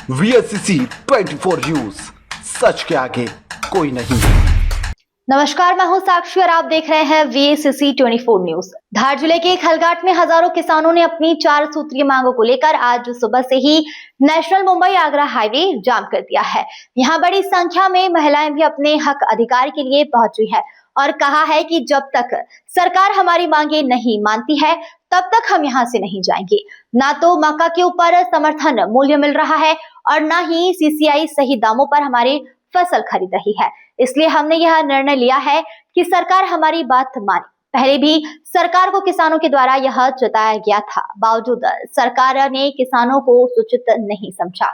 VSCC 24 news, सच के आगे कोई नहीं। नमस्कार, मैं हूं साक्षी और आप देख रहे हैं VSCC 24 न्यूज। धार जिले के खलघाट में हजारों किसानों ने अपनी 4 सूत्रीय मांगों को लेकर आज सुबह से ही नेशनल मुंबई आगरा हाईवे जाम कर दिया है। यहां बड़ी संख्या में महिलाएं भी अपने हक अधिकार के लिए पहुंची है और कहा है कि जब तक सरकार हमारी मांगे नहीं मानती है तब तक हम यहां से नहीं जाएंगे। ना तो मक्का के ऊपर समर्थन मूल्य मिल रहा है और ना ही CCI सही दामों पर हमारी फसल खरीद रही है। इसलिए हमने यह निर्णय लिया है कि सरकार हमारी बात माने। पहले भी सरकार को किसानों के द्वारा यह जताया गया था, बावजूद सरकार ने किसानों को सूचित नहीं समझा,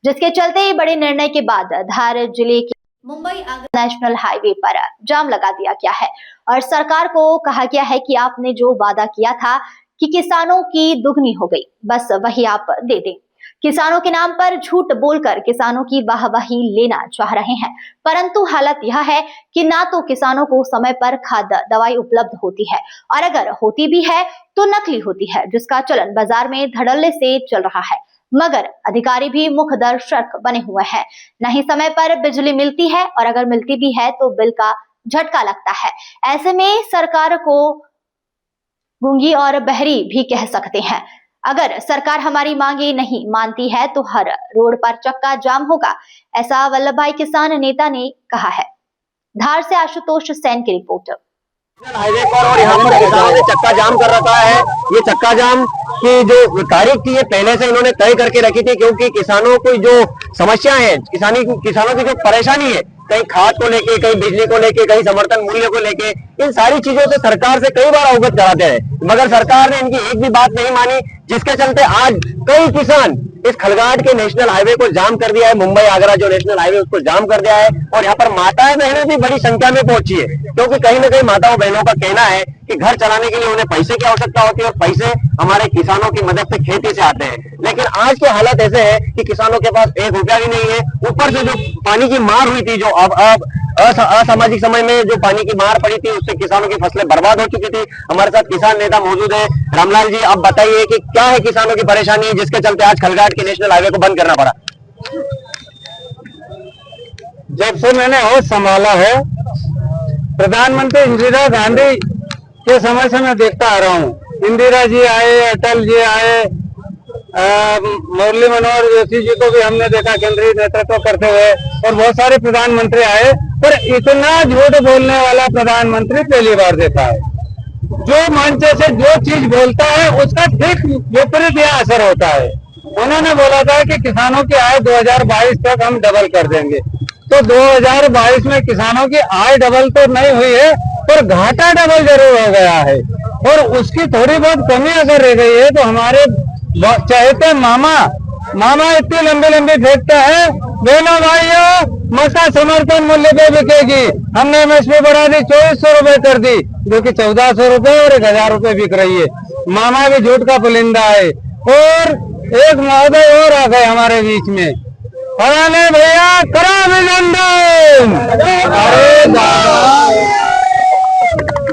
जिसके चलते बड़े निर्णय के बाद धार जिले के मुंबई आगरा नेशनल हाईवे पर जाम लगा दिया गया है और सरकार को कहा गया है कि आपने जो वादा किया था कि किसानों की दुगनी हो गई, बस वही आप दे दें। किसानों के नाम पर झूठ बोलकर किसानों की वाहवाही लेना चाह रहे हैं, परंतु हालत यह है कि ना तो किसानों को समय पर खाद दवाई उपलब्ध होती है और अगर होती भी है तो नकली होती है, जिसका चलन बाजार में धड़ल्ले से चल रहा है। मगर अधिकारी भी मुख दर्शक बने हुए हैं। न ही समय पर बिजली मिलती है और अगर मिलती भी है तो बिल का झटका लगता है। ऐसे में सरकार को गूंगी और बहरी भी कह सकते हैं। अगर सरकार हमारी मांगे नहीं मानती है तो हर रोड पर चक्का जाम होगा, ऐसा वल्लभ भाई किसान नेता ने कहा है। धार से आशुतोष सेन की रिपोर्ट। हाईवे पर और यहाँ पर किसानों ने चक्का जाम कर रखा है। ये चक्का जाम की जो तारीख थी ये पहले से इन्होंने तय करके रखी थी, क्योंकि किसानों की जो समस्या है, किसानों की जो परेशानी है, कहीं खाद को लेके, कहीं बिजली को लेके, कहीं समर्थन मूल्य को लेके, इन सारी चीजों से सरकार से कई बार अवगत कराते हैं, मगर सरकार ने इनकी एक भी बात नहीं मानी, जिसके चलते आज कई किसान इस खलघाट के नेशनल हाईवे को जाम कर दिया है। मुंबई आगरा जो नेशनल हाईवे उसको जाम कर दिया है और यहाँ पर माताएं बहनें भी बड़ी संख्या में पहुंची है, क्योंकि कहीं ना कहीं माताओं बहनों का कहना है कि घर चलाने के लिए उन्हें पैसे की आवश्यकता होती है और पैसे हमारे किसानों की मदद से खेती से आते हैं। लेकिन आज के हालात ऐसे है कि किसानों के पास एक रुपया भी नहीं है। ऊपर से जो पानी की मार हुई थी, जो अब असामाजिक समय में जो पानी की मार पड़ी थी, उससे किसानों की फसलें बर्बाद हो चुकी थी। हमारे साथ किसान नेता मौजूद है। रामलाल जी, आप बताइए कि क्या है किसानों की परेशानी, जिसके चलते आज खलघाट के नेशनल हाईवे को बंद करना पड़ा। जब से मैंने होश संभाला है, प्रधानमंत्री इंदिरा गांधी के समय से मैं देखता आ रहा हूँ। इंदिरा जी आए, अटल जी आए, मुरली मनोहर जोशी जी को भी हमने देखा केंद्रीय नेतृत्व करते हुए, और बहुत सारे प्रधानमंत्री आए, पर इतना झूठ बोलने वाला प्रधानमंत्री पहली बार देखा है। जो मंच से जो चीज बोलता है उसका ठीक विपरीत यह असर होता है। उन्होंने बोला था कि किसानों की आय 2022 तक हम डबल कर देंगे, तो 2022 में किसानों की आय डबल तो नहीं हुई है, पर घाटा डबल जरूर हो गया है। और उसकी थोड़ी बहुत कमी अगर रह गई है तो हमारे चाहते मामा इतनी लंबी लंबी फेंकता है, बहनों भाइयों, मक्का समर्थन मूल्य पे बिकेगी। हमने MSP बढ़ा दी, 2400 रुपए कर दी, जो कि 1400 रुपए और 1000 रुपए बिक रही है। मामा भी झूठ का पुलिंदा है। और एक महोदय और आ गए हमारे बीच में, फलाने भैया करो अभिनंदन। अरे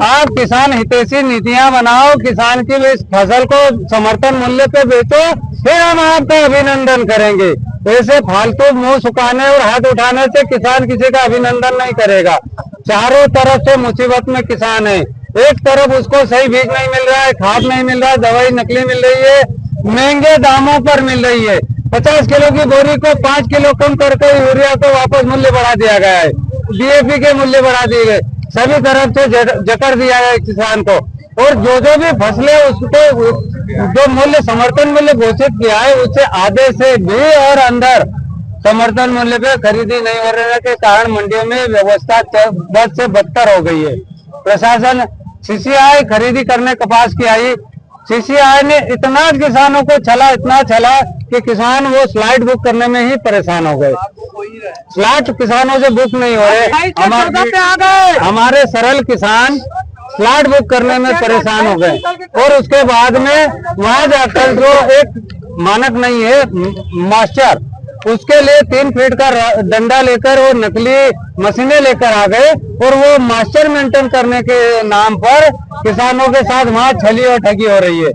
आप किसान हितैषी नीतियां बनाओ, किसान की फसल को समर्थन मूल्य पे बेचो, फिर हम आपका अभिनंदन करेंगे। वैसे फालतू मुंह सुखाने और हाथ उठाने से किसान किसी का अभिनंदन नहीं करेगा। चारों तरफ से मुसीबत में किसान है। एक तरफ उसको सही बीज नहीं मिल रहा है, खाद नहीं मिल रहा है, दवाई नकली मिल रही है, महंगे दामों पर मिल रही है। 50 किलो की बोरी को 5 किलो कम करके यूरिया को वापस मूल्य बढ़ा दिया गया है, DAP के मूल्य बढ़ा दिए गए, सभी तरफ से जकड़ दिया है किसान को। और जो भी फसलें उसको जो मूल्य समर्थन मूल्य घोषित किया है, उससे आधे से भी और अंदर समर्थन मूल्य पे खरीदी नहीं हो रहने के कारण मंडियों में व्यवस्था बद से बदतर हो गई है। प्रशासन CCI खरीदी करने कपास की आई, CCI ने इतना किसानों को इतना छला कि किसान वो स्लाइड बुक करने में ही परेशान हो गए। स्लाइड किसानों से बुक नहीं हो रहे, हमारे सरल किसान स्लाइड बुक करने में परेशान हो गए। और उसके बाद में वहां जाकर जो एक मानक नहीं है मास्टर, उसके लिए 3 फीट का डंडा लेकर और नकली मशीनें लेकर आ गए, और वो मास्टर मेंटेन करने के नाम पर किसानों के साथ वहां छली और ठगी हो रही है।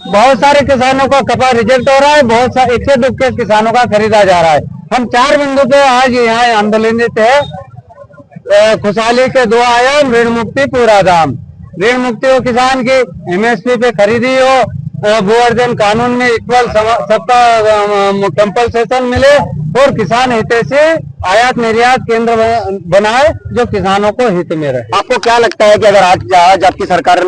बहुत सारे किसानों का कपास रिजेक्ट हो रहा है, बहुत सारे इक्के दुक्के किसानों का खरीदा जा रहा है। हम 4 बिंदु पे आज यहाँ आंदोलित है। खुशहाली के 2 आयाम, ऋण मुक्ति पूरा दाम। ऋण मुक्ति हो किसान की, MSP पे खरीदी हो, भू अर्जन कानून में इक्वल सबका कंपलसेशन मिले और किसान हितैषी आयात निर्यात केंद्र बनाए जो किसानों को हित में रहे। आपको क्या लगता है कि अगर आज आपकी सरकार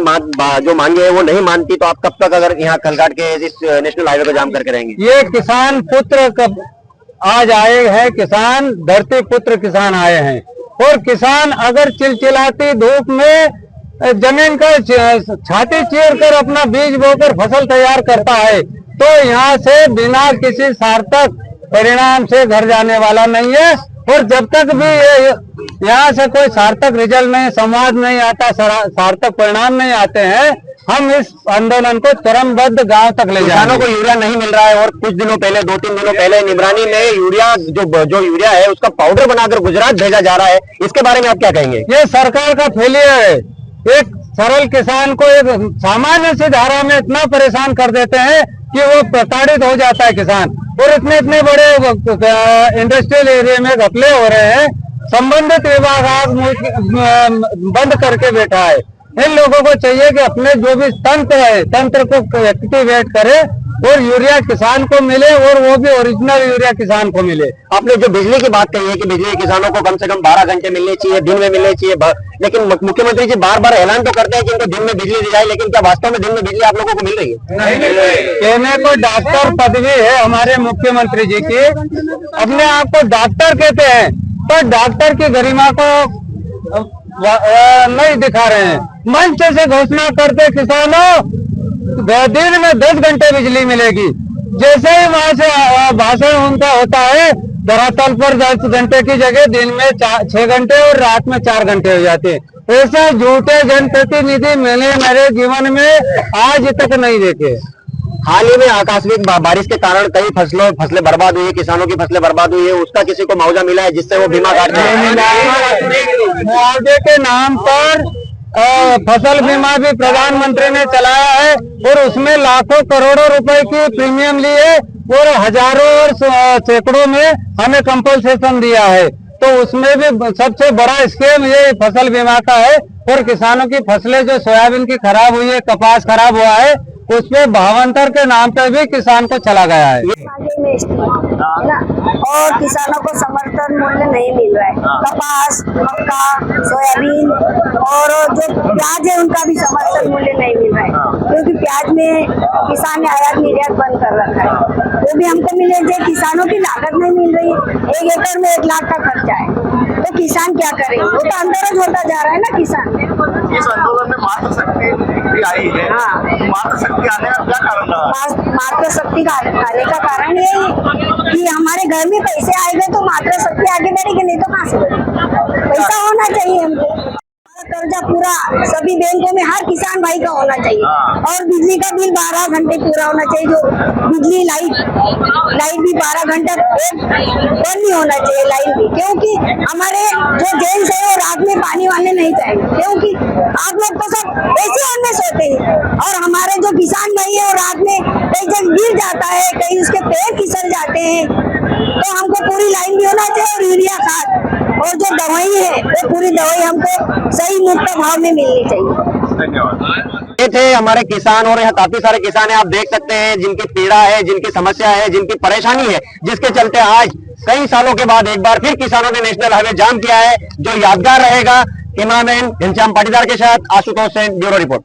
जो मांगे है वो नहीं मानती तो आप कब तक अगर यहाँ खलघाट के इस नेशनल हाईवे को जाम करके रहेंगे? ये किसान पुत्र कब आज आए हैं, किसान धरती पुत्र किसान आए हैं और किसान अगर चिलचिलाती धूप में जमीन का छाती चीर कर अपना बीज बोकर फसल तैयार करता है तो यहाँ से बिना किसी सार्थक परिणाम से घर जाने वाला नहीं है। और जब तक भी यहाँ से कोई सार्थक रिजल्ट नहीं, संवाद नहीं आता, सार्थक परिणाम नहीं आते हैं, हम इस आंदोलन को चरमबद्ध गांव तक ले जाएंगे। किसानों को यूरिया नहीं मिल रहा है और कुछ दिनों पहले 2-3 दिनों पहले निगरानी में यूरिया जो यूरिया है उसका पाउडर बनाकर गुजरात भेजा जा रहा है, इसके बारे में आप क्या कहेंगे? ये सरकार का फेलियर है। एक सरल किसान को एक सामान्य सी धारा में इतना परेशान कर देते हैं कि वो प्रताड़ित हो जाता है किसान। और इतने बड़े इंडस्ट्रियल एरिया में घपले हो रहे हैं, संबंधित विभाग आज बंद करके बैठा है। इन लोगों को चाहिए कि अपने जो भी तंत्र है, तंत्र को एक्टिवेट करे और यूरिया किसान को मिले और वो भी ओरिजिनल यूरिया किसान को मिले। आपने जो बिजली की बात कही है कि बिजली किसानों को कम से कम 12 घंटे मिलनी चाहिए, दिन में मिलनी चाहिए, लेकिन मुख्यमंत्री जी बार-बार ऐलान तो करते हैं कि इनको दिन में बिजली दी जाए, लेकिन क्या वास्तव में दिन में बिजली आप लोगों को मिल रही है? नहीं मिल रही। कहने को डॉक्टर पदवी है हमारे मुख्यमंत्री जी की, अपने आप को डॉक्टर कहते हैं पर डॉक्टर की गरिमा को नहीं दिखा रहे हैं। मंच से घोषणा करते किसानों दिन में 10 घंटे बिजली मिलेगी, जैसे ही वहां से भाषण उनका होता है धरातल पर 10 घंटे की जगह दिन में 6 घंटे और रात में 4 घंटे हो जाते हैं। ऐसे झूठे जनप्रतिनिधि मैंने मेरे जीवन में आज तक नहीं देखे। हाल ही में आकस्मिक बारिश के कारण कई फसलें बर्बाद हुई है, किसानों की फसलें बर्बाद हुई है, उसका किसी को मुआवजा मिला है जिससे वो बीमा काट मुआवजे के नाम पर फसल बीमा भी प्रधानमंत्री ने चलाया है और उसमें लाखों करोड़ों रुपए की प्रीमियम ली है और हजारों और सैकड़ों में हमें कंपलसेशन दिया है। तो उसमें भी सबसे बड़ा स्कीम ये फसल बीमा का है। और किसानों की फसलें जो सोयाबीन की खराब हुई है, कपास खराब हुआ है, उसमें भावांतर के नाम पर भी किसान को चला गया है ना, और किसानों को समर्थन मूल्य नहीं मिल रहा है। कपास, मक्का, सोयाबीन और जो प्याज है उनका भी समर्थन मूल्य नहीं मिल रहा है क्योंकि प्याज में किसान ने आयात निर्यात बंद कर रखा है। वो भी हमको मिले जो किसानों की लागत नहीं मिल रही है। 1 एकड़ में 1 लाख का खर्चा है तो किसान क्या करे? वो तो अंदर होता जा रहा है ना किसान। इस आंदोलन में मातृशक्ति भी आई है। हाँ, मातृशक्ति आने का क्या कारण रहा? मातृशक्ति का आने का कारण यही कि हमारे घर में पैसे आएंगे तो मातृशक्ति आगे बढ़ेगी, नहीं तो कहाँ से बढ़ेगी? पैसा होना चाहिए हमको। कर्जा पूरा सभी बैंकों में हर किसान भाई का होना चाहिए और बिजली का बिल 12 घंटे पूरा होना चाहिए। जो बिजली लाइट भी 12 घंटे बंद नहीं होना चाहिए लाइट भी, क्योंकि हमारे जो जेंट्स है वो रात में पानी वाले नहीं चाहिए क्योंकि आप लोग तो सब एसी में सोते हैं और हमारे जो किसान भाई है वो रात में कहीं जगह गिर जाता है, कहीं उसके पैर फिसल जाते हैं। तो हमको पूरी लाइन भी होना चाहिए और यूरिया खाद और जो दवाई है वो पूरी दवाई हमको सही मुफ्त भाव में मिलनी चाहिए। धन्यवाद। ये थे हमारे किसान और यहाँ काफी सारे किसान हैं, आप देख सकते हैं जिनकी पीड़ा है, जिनकी समस्या है, जिनकी परेशानी है, जिसके चलते आज कई सालों के बाद एक बार फिर किसानों ने नेशनल हाईवे जाम किया है, जो यादगार रहेगा। कैमरामैन घनश्याम पाटीदार के साथ आशुतोष सेन, ब्यूरो रिपोर्ट।